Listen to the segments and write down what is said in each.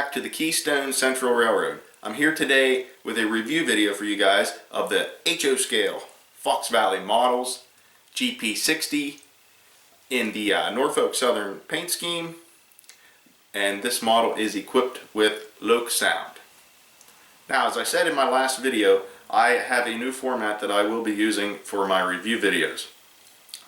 back to the Keystone Central Railroad. I'm here today with a review video for you guys of the HO scale Fox Valley models GP60 in the Norfolk Southern paint scheme, and this model is equipped with Loksound. Now, as I said in my last video, I have a new format that I will be using for my review videos.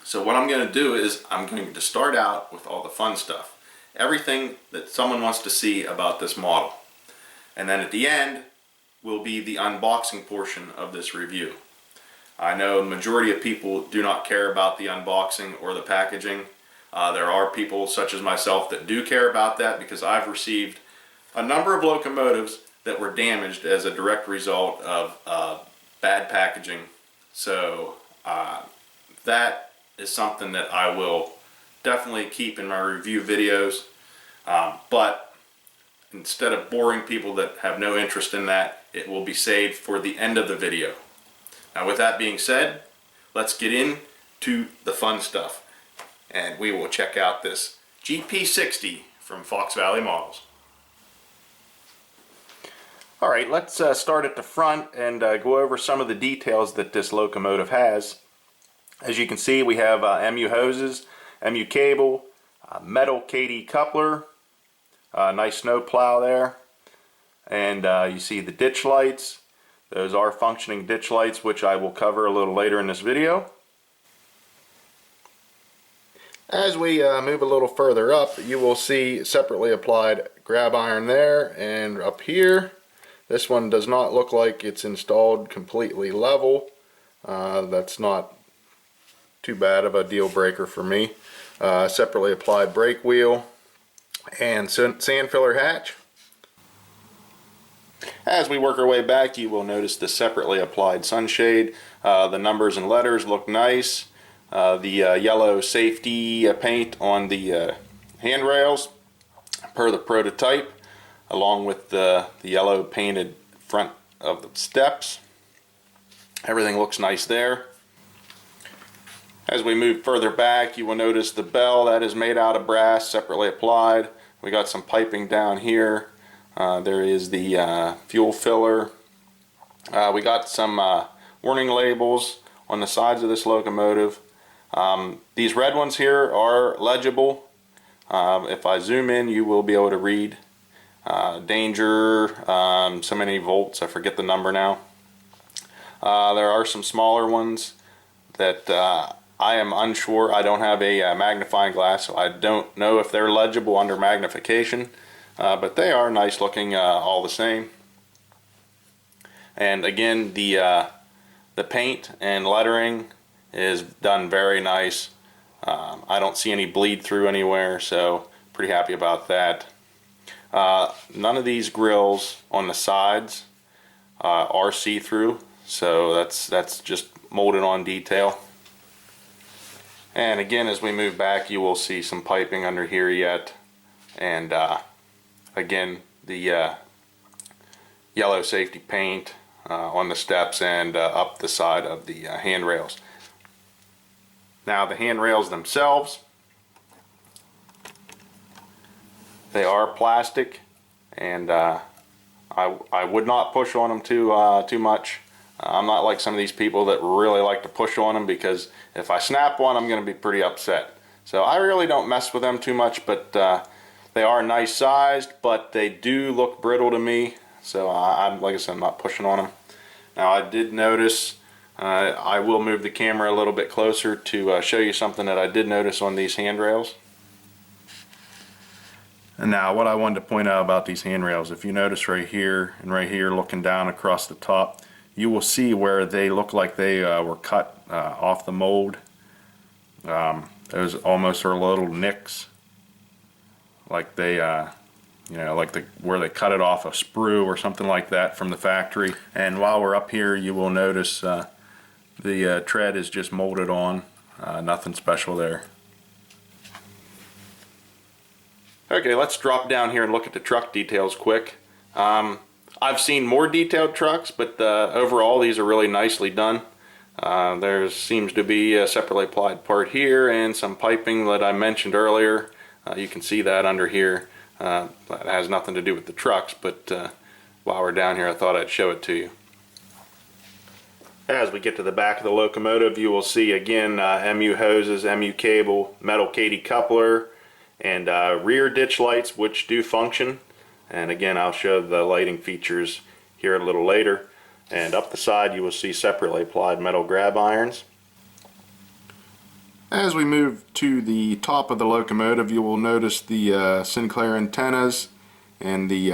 So what I'm going to do is I'm going to start out with all the fun stuff. Everything that someone wants to see about this model. And then at the end will be the unboxing portion of this review. I know the majority of people do not care about the unboxing or the packaging. There are people such as myself that do care about that, because I've received a number of locomotives that were damaged as a direct result of bad packaging. So that is something that I will definitely keep in my review videos, but instead of boring people that have no interest in that, it will be saved for the end of the video. Now, with that being said, let's get into the fun stuff, and we will check out this GP60 from Fox Valley Models. Alright, let's start at the front and go over some of the details that this locomotive has. As you can see, we have MU hoses, MU cable, metal KD coupler, nice snow plow there, and you see the ditch lights. Those are functioning ditch lights, which I will cover a little later in this video. As we move a little further up, you will see separately applied grab iron there, and up here, this one does not look like it's installed completely level. That's not too bad of a deal breaker for me. Separately applied brake wheel and sand filler hatch. As we work our way back, you will notice the separately applied sunshade. The numbers and letters look nice. The yellow safety paint on the handrails per the prototype, along with the yellow painted front of the steps. Everything looks nice there. As we move further back, you will notice the bell that is made out of brass, separately applied. We got some piping down here. There is the fuel filler. We got some warning labels on the sides of this locomotive. These red ones here are legible. If I zoom in, you will be able to read danger, so many volts, I forget the number now. There are some smaller ones that I am unsure. I don't have a magnifying glass, so I don't know if they're legible under magnification, but they are nice looking all the same. And again, the paint and lettering is done very nice. I don't see any bleed through anywhere, so pretty happy about that. None of these grills on the sides are see-through, so that's just molded on detail. And again, as we move back, you will see some piping under here yet, and again, the yellow safety paint on the steps and up the side of the handrails. Now, the handrails themselves, they are plastic, and I would not push on them too much. I'm not like some of these people that really like to push on them, because if I snap one, I'm going to be pretty upset. So I really don't mess with them too much, but they are nice sized, but they do look brittle to me. So like I said, I'm not pushing on them. Now, I did notice, I will move the camera a little bit closer to show you something that I did notice on these handrails. And now, what I wanted to point out about these handrails, if you notice right here and right here, looking down across the top, you will see where they look like they were cut off the mold. Those almost are little nicks, like they, you know, like where they cut it off a sprue or something like that from the factory. And while we're up here, you will notice the tread is just molded on, nothing special there. Okay, let's drop down here and look at the truck details quick. I've seen more detailed trucks, but overall these are really nicely done. There seems to be a separately applied part here and some piping that I mentioned earlier. You can see that under here. That has nothing to do with the trucks, but while we're down here I thought I'd show it to you. As we get to the back of the locomotive, you will see again MU hoses, MU cable, metal Katy coupler, and rear ditch lights, which do function. And again, I'll show the lighting features here a little later. And up the side you will see separately applied metal grab irons. As we move to the top of the locomotive, you will notice the Sinclair antennas and the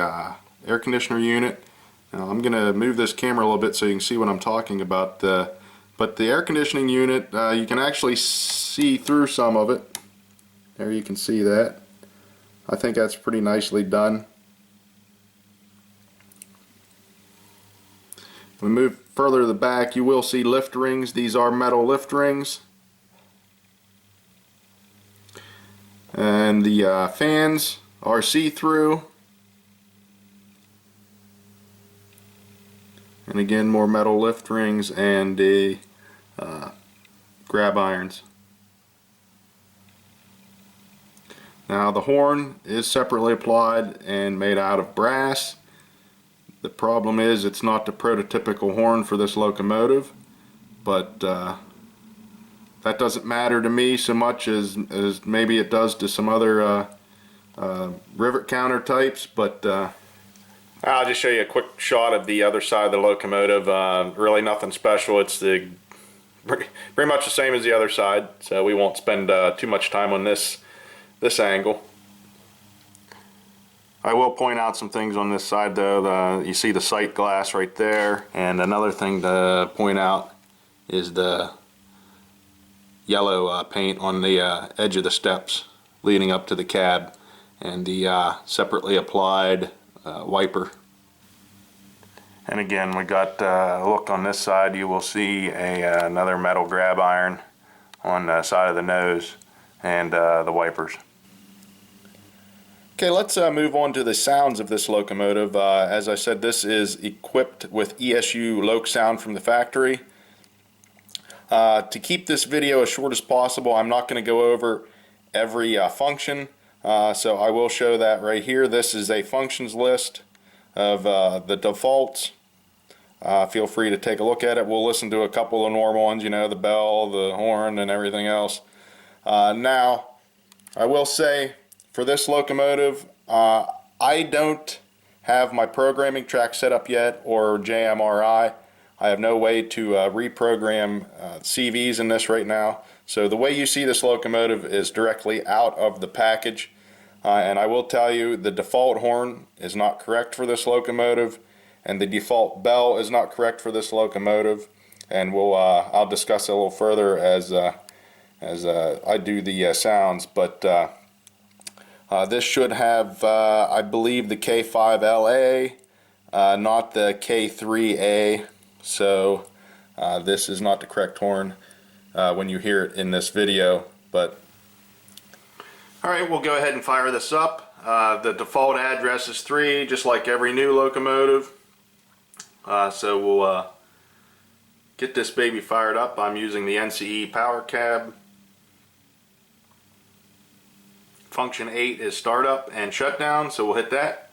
air conditioner unit. Now I'm going to move this camera a little bit so you can see what I'm talking about. But the air conditioning unit, you can actually see through some of it. There you can see that. I think that's pretty nicely done. If we move further to the back, you will see lift rings. These are metal lift rings. And the fans are see-through. And again, more metal lift rings and the grab irons. Now the horn is separately applied and made out of brass. The problem is it's not the prototypical horn for this locomotive, but that doesn't matter to me so much as maybe it does to some other rivet counter types, but I'll just show you a quick shot of the other side of the locomotive. Really nothing special. It's pretty much the same as the other side, so we won't spend too much time on this angle. I will point out some things on this side though. You see the sight glass right there, and another thing to point out is the yellow paint on the edge of the steps leading up to the cab, and the separately applied wiper. And again, we got a look on this side. You will see another metal grab iron on the side of the nose and the wipers. Okay, let's move on to the sounds of this locomotive. As I said, this is equipped with ESU Loksound from the factory. To keep this video as short as possible, I'm not going to go over every function, so I will show that right here. This is a functions list of the defaults. Feel free to take a look at it. We'll listen to a couple of normal ones, you know, the bell, the horn, and everything else. Now, I will say, for this locomotive, I don't have my programming track set up yet, or JMRI. I have no way to reprogram CVs in this right now. So the way you see this locomotive is directly out of the package. And I will tell you, the default horn is not correct for this locomotive, and the default bell is not correct for this locomotive. And I'll discuss it a little further as I do the sounds. But this should have, I believe, the K5LA, not the K3A. So this is not the correct horn when you hear it in this video. But alright, we'll go ahead and fire this up. The default address is 3, just like every new locomotive. So we'll get this baby fired up. I'm using the NCE power cab. Function 8 is startup and shutdown, so we'll hit that.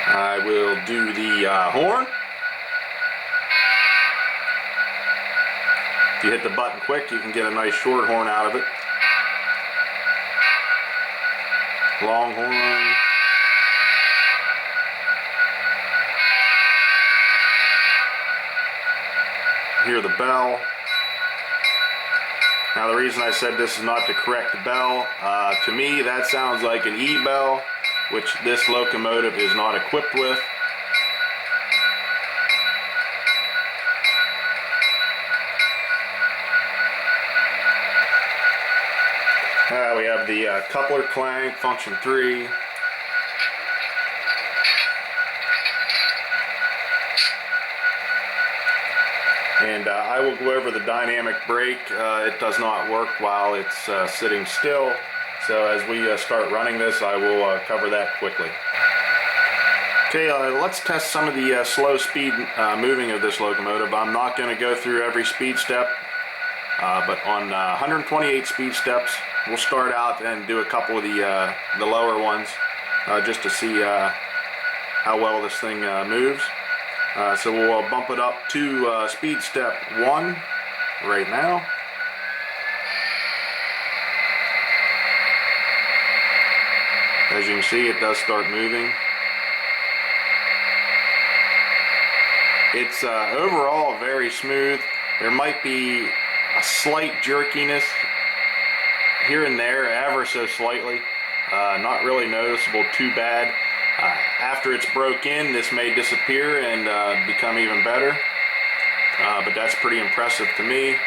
I will do the horn. If you hit the button quick, you can get a nice short horn out of it. Long horn. Hear the bell. Now the reason I said this is not the correct bell, to me that sounds like an E bell, which this locomotive is not equipped with. We have the coupler clank, function 3. And I will go over the dynamic brake. It does not work while it's sitting still. So as we start running this, I will cover that quickly. Okay, let's test some of the slow speed moving of this locomotive. I'm not going to go through every speed step, but on 128 speed steps, we'll start out and do a couple of the lower ones just to see how well this thing moves. So we'll bump it up to speed step 1 right now. As you can see, it does start moving. It's overall very smooth. There might be a slight jerkiness here and there, ever so slightly. Not really noticeable too bad. After it's broke in, this may disappear and become even better. But that's pretty impressive to me.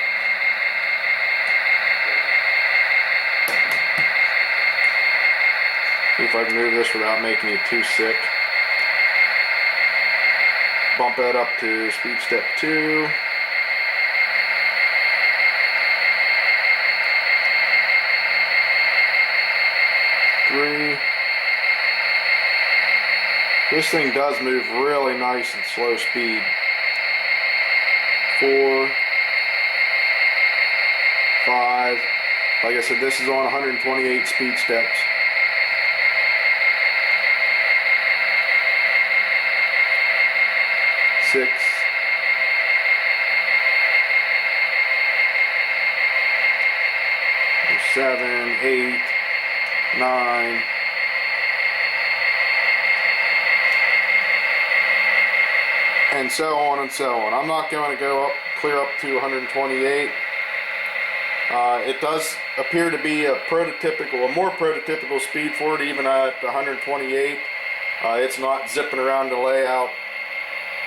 See if I can move this without making you too sick. Bump that up to speed step 2. This thing does move really nice and slow speed. 4, 5. Like I said, this is on 128 speed steps. 6. 7, 8, 9. And so on and so on. I'm not going to go clear up to 128. It does appear to be a more prototypical speed for it, even at 128. It's not zipping around the layout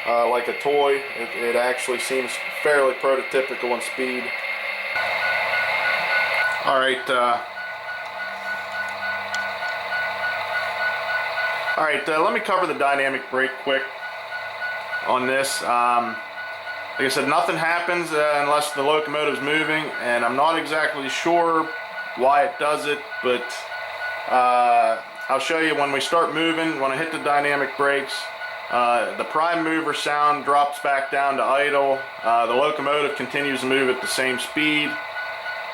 like a toy. It actually seems fairly prototypical in speed. Alright, let me cover the dynamic brake quick on this. Like I said, nothing happens unless the locomotive's moving, and I'm not exactly sure why it does it, but I'll show you when we start moving. When I hit the dynamic brakes, the prime mover sound drops back down to idle. The locomotive continues to move at the same speed.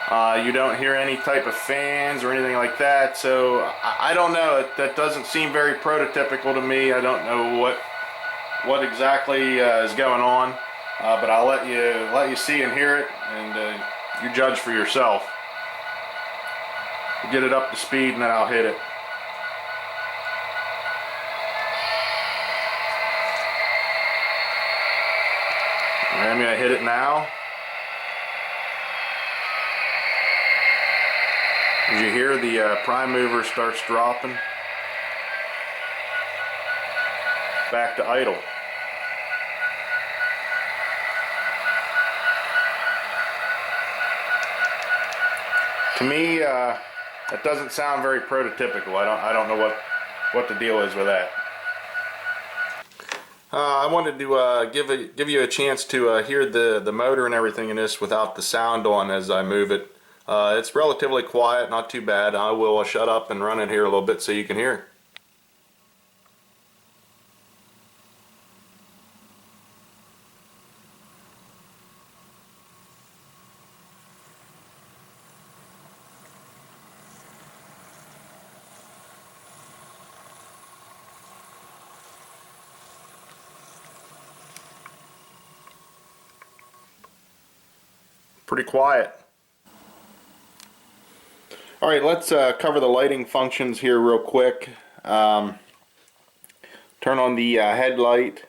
You don't hear any type of fans or anything like that, so I don't know. That doesn't seem very prototypical to me. I don't know what exactly is going on, but I'll let you see and hear it, and you judge for yourself. Get it up to speed, and then I'll hit it. I'm going to hit it now. As you hear, the prime mover starts dropping back to idle. To me, that doesn't sound very prototypical. I don't know what the deal is with that. I wanted to give you a chance to hear the motor and everything in this without the sound on as I move it. It's relatively quiet, not too bad. I will shut up and run it here a little bit so you can hear. Pretty quiet. Alright, let's cover the lighting functions here real quick. Turn on the headlight.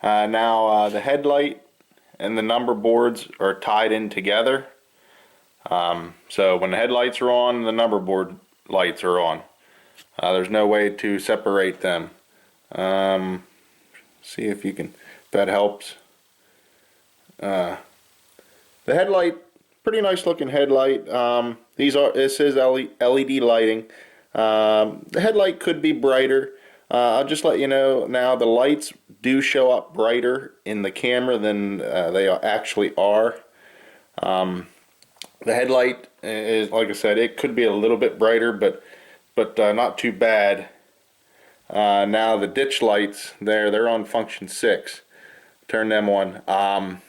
Now the headlight and the number boards are tied in together. So when the headlights are on, the number board lights are on. There's no way to separate them. See if that helps. The headlight, pretty nice looking headlight. This is LED lighting. The headlight could be brighter. I'll just let you know now, the lights do show up brighter in the camera than they actually are. The headlight is, like I said, it could be a little bit brighter, but not too bad. Now the ditch lights, they're on function 6. Turn them on.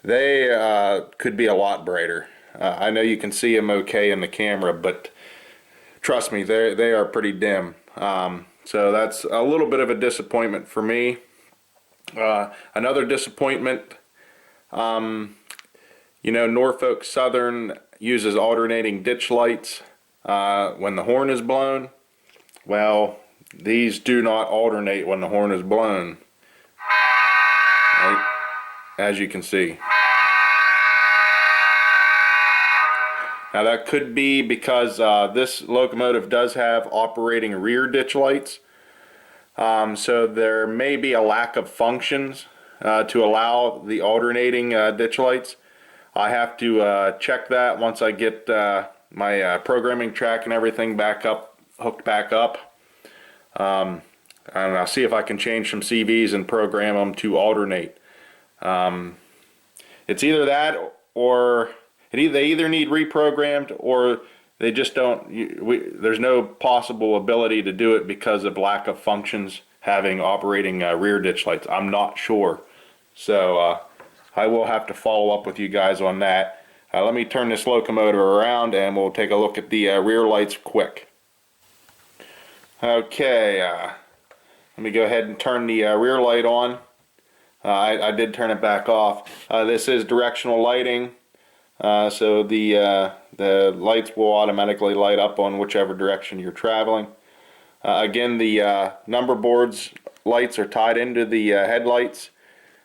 They could be a lot brighter. I know you can see them okay in the camera, but trust me, they are pretty dim. So that's a little bit of a disappointment for me. Another disappointment, you know, Norfolk Southern uses alternating ditch lights when the horn is blown. Well, these do not alternate when the horn is blown, right? As you can see. Now that could be because this locomotive does have operating rear ditch lights, so there may be a lack of functions to allow the alternating ditch lights. I have to check that once I get my programming track and everything hooked back up. And I'll see if I can change some CVs and program them to alternate. It's either that or they either need reprogrammed or they just don't. There's no possible ability to do it because of lack of functions having operating rear ditch lights. I'm not sure. So I will have to follow up with you guys on that. Let me turn this locomotive around and we'll take a look at the rear lights quick. Okay, let me go ahead and turn the rear light on. I did turn it back off. This is directional lighting, so the lights will automatically light up on whichever direction you're traveling. Again, the number boards lights are tied into the headlights.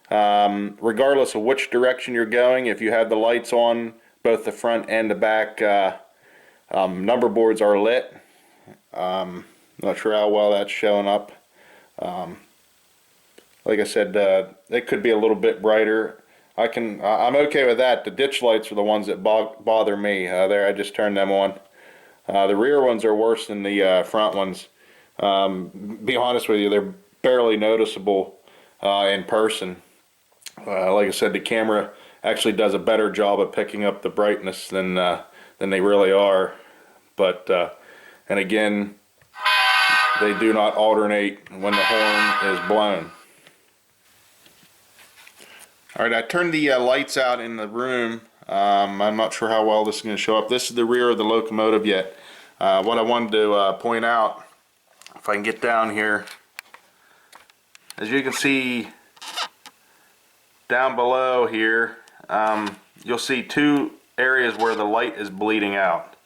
Regardless of which direction you're going, if you have the lights on, both the front and the back number boards are lit. Not sure how well that's showing up. Like I said, it could be a little bit brighter. I'm okay with that. The ditch lights are the ones that bother me. There, I just turned them on. The rear ones are worse than the front ones. Be honest with you, they're barely noticeable in person. Like I said, the camera actually does a better job of picking up the brightness than they really are. But and again, they do not alternate when the horn is blown. Alright, I turned the lights out in the room. I'm not sure how well this is going to show up. This is the rear of the locomotive yet. What I wanted to point out, if I can get down here, as you can see down below here, you'll see two areas where the light is bleeding out.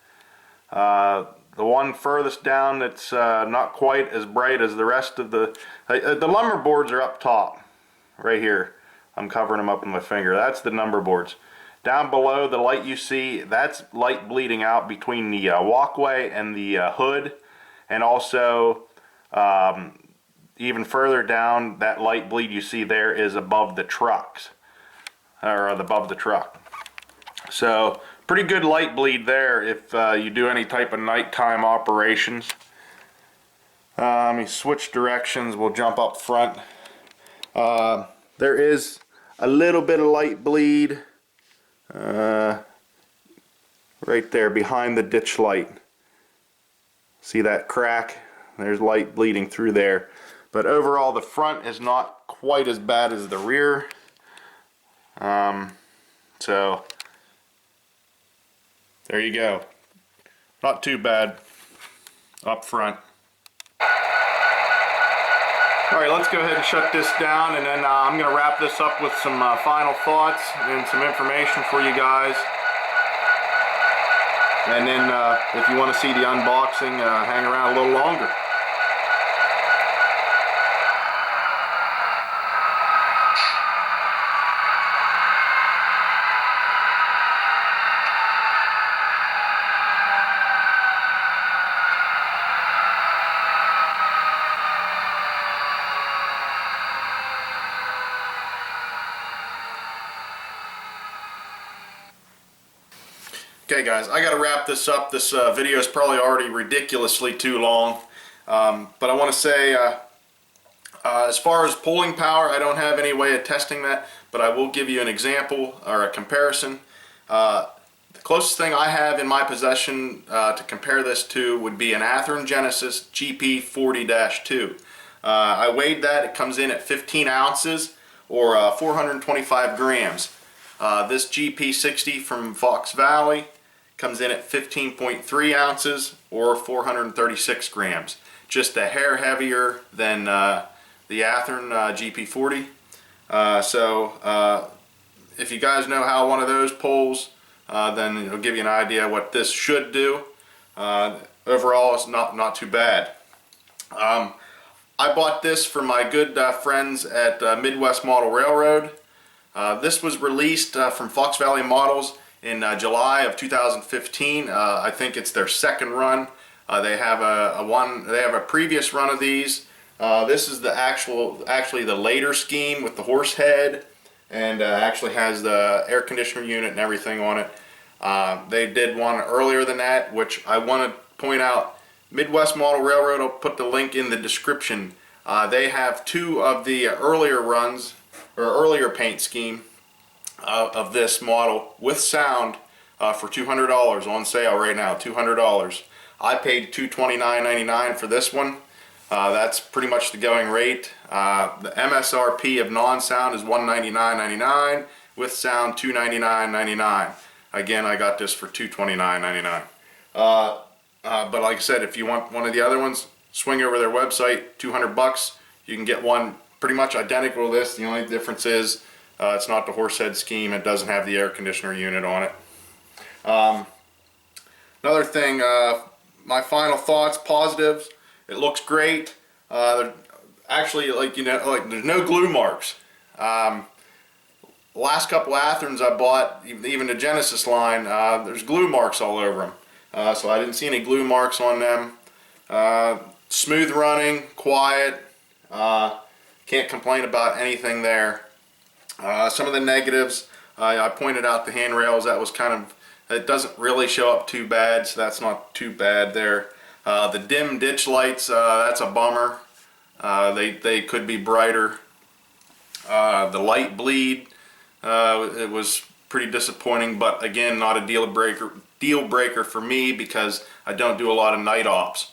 The one furthest down that's not quite as bright as the rest of the lumber boards are up top, right here. I'm covering them up with my finger. That's the number boards. Down below, the light you see, that's light bleeding out between the walkway and the hood, and also even further down, that light bleed you see there is above the trucks, or above the truck. So pretty good light bleed there if you do any type of nighttime operations. Let me switch directions. We'll jump up front. There is a little bit of light bleed right there behind the ditch light. See that crack? There's light bleeding through there. But overall, the front is not quite as bad as the rear. So there you go. Not too bad up front. Alright, let's go ahead and shut this down, and then I'm going to wrap this up with some final thoughts and some information for you guys. And then if you want to see the unboxing, hang around a little longer. Okay guys, I gotta wrap this up. This video is probably already ridiculously too long, but I want to say as far as pulling power, I don't have any way of testing that, but I will give you an example or a comparison. The Closest thing I have in my possession to compare this to would be an Athearn Genesis GP40-2. I weighed that. It comes in at 15 ounces or 425 grams. This GP60 from Fox Valley comes in at 15.3 ounces or 436 grams. Just a hair heavier than the Athearn GP40. If you guys know how one of those pulls, then it'll give you an idea what this should do. Overall, it's not too bad. I bought this for my good friends at Midwest Model Railroad. This was released from Fox Valley Models in July of 2015. I think it's their second run. They have a previous run of these. This is the actually the later scheme with the horse head, and actually has the air conditioner unit and everything on it. They did one earlier than that, which I want to point out. Midwest Model Railroad, I'll put the link in the description. They have two of the earlier runs, or earlier paint scheme of this model with sound for $200 on sale right now, $200. I paid $229.99 for this one. That's pretty much the going rate. The MSRP of non-sound is $199.99, with sound $299.99. Again, I got this for $229.99. But like I said, if you want one of the other ones, swing over their website, $200. You can get one pretty much identical to this. The only difference is it's not the horse head scheme. It doesn't have the air conditioner unit on it. Another thing, my final thoughts, positives. It looks great. Actually, there's no glue marks. Last couple Athearns I bought, even the Genesis line, there's glue marks all over them. So I didn't see any glue marks on them. Smooth running, quiet. Can't complain about anything there. Some of the negatives, I pointed out the handrails. That was it doesn't really show up too bad, so that's not too bad there. The dim ditch lights, that's a bummer. They could be brighter. The light bleed, it was pretty disappointing, but again, not a deal breaker for me because I don't do a lot of night ops.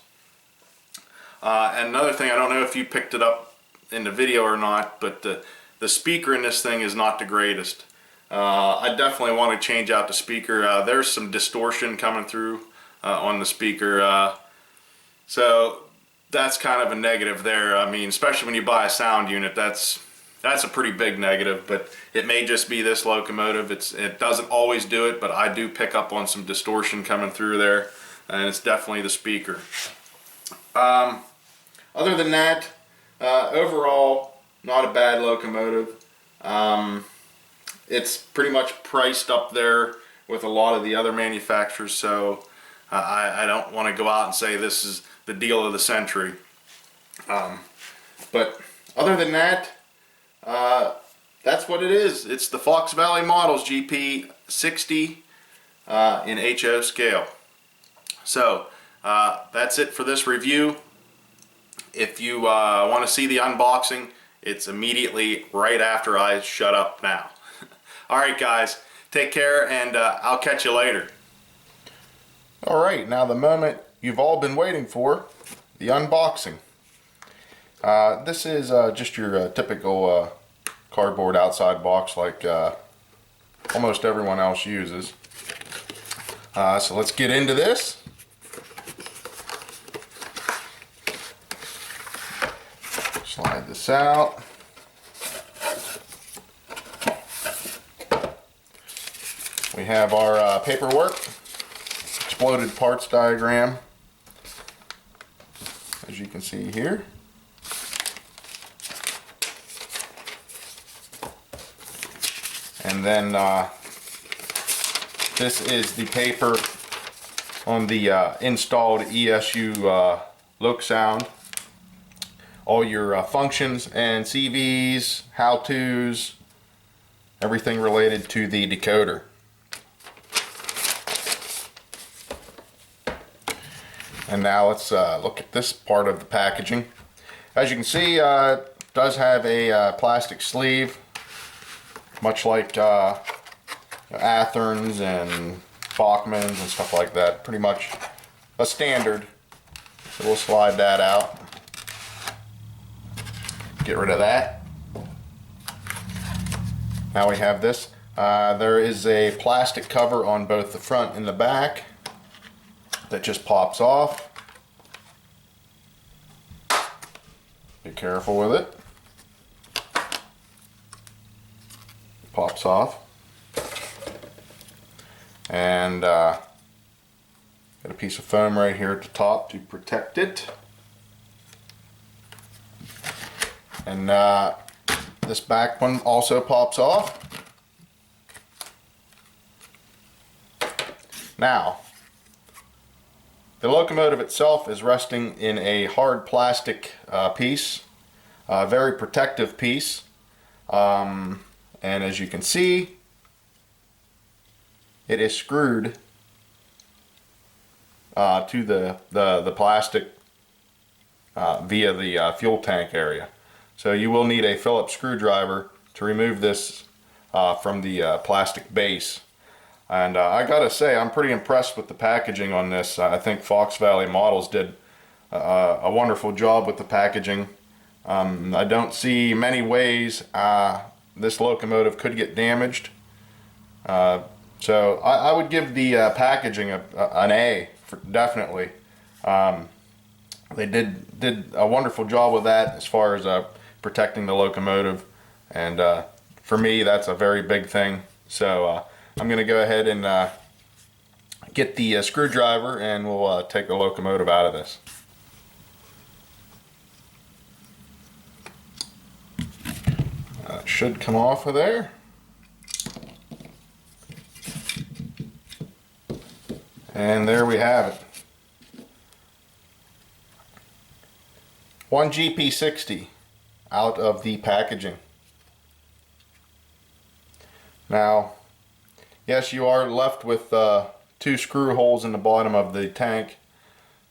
And another thing, I don't know if you picked it up in the video or not, but the speaker in this thing is not the greatest. I definitely want to change out the speaker. There's some distortion coming through on the speaker. So that's kind of a negative there. I mean, especially when you buy a sound unit, that's a pretty big negative, but it may just be this locomotive. It doesn't always do it, but I do pick up on some distortion coming through there, and it's definitely the speaker. Other than that, overall, not a bad locomotive. It's pretty much priced up there with a lot of the other manufacturers, so I don't want to go out and say this is the deal of the century. But other than that, that's what it is. It's the Fox Valley Models GP60 in HO scale. So that's it for this review. If you want to see the unboxing, it's immediately right after I shut up now. Alright guys, take care, and I'll catch you later. Alright, now the moment you've all been waiting for, the unboxing. This is just your typical cardboard outside box like almost everyone else uses. So let's get into this. Slide this out. We have our paperwork, exploded parts diagram, as you can see here. And then this is the paper on the installed ESU Loksound. All your functions and CVs, how-tos, everything related to the decoder. And now let's look at this part of the packaging. As you can see, it does have a plastic sleeve, much like Athearns and Bachmans and stuff like that. Pretty much a standard. So we'll slide that out. Get rid of that. Now we have this. There is a plastic cover on both the front and the back that just pops off. Be careful with it. Pops off. And got a piece of foam right here at the top to protect it. And this back one also pops off. Now, the locomotive itself is resting in a hard plastic piece, a very protective piece. And as you can see, it is screwed to the plastic via the fuel tank area. So you will need a Phillips screwdriver to remove this from the plastic base. And I gotta say, I'm pretty impressed with the packaging on this. I think Fox Valley Models did a wonderful job with the packaging. I don't see many ways this locomotive could get damaged. So I would give the packaging an A, definitely. They did a wonderful job with that as far as protecting the locomotive, and for me that's a very big thing. So I'm going to go ahead and get the screwdriver, and we'll take the locomotive out of this. It should come off of there. And there we have it. One GP60 out of the packaging. Now, yes, you are left with 2 screw holes in the bottom of the tank.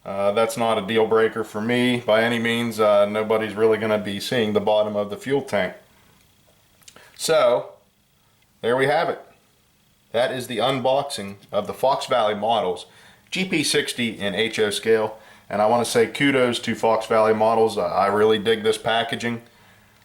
That's not a deal breaker for me by any means. Nobody's really going to be seeing the bottom of the fuel tank. So, there we have it. That is the unboxing of the Fox Valley Models GP60 in HO scale. And I want to say kudos to Fox Valley Models. I really dig this packaging,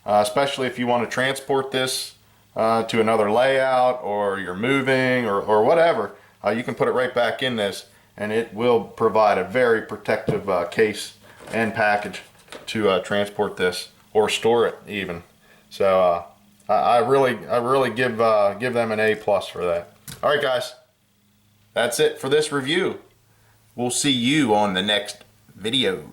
especially if you want to transport this to another layout, or you're moving, or whatever. You can put it right back in this, and it will provide a very protective case and package to transport this or store it even. So I really give them an A+ for that. All right, guys, that's it for this review. We'll see you on the next video.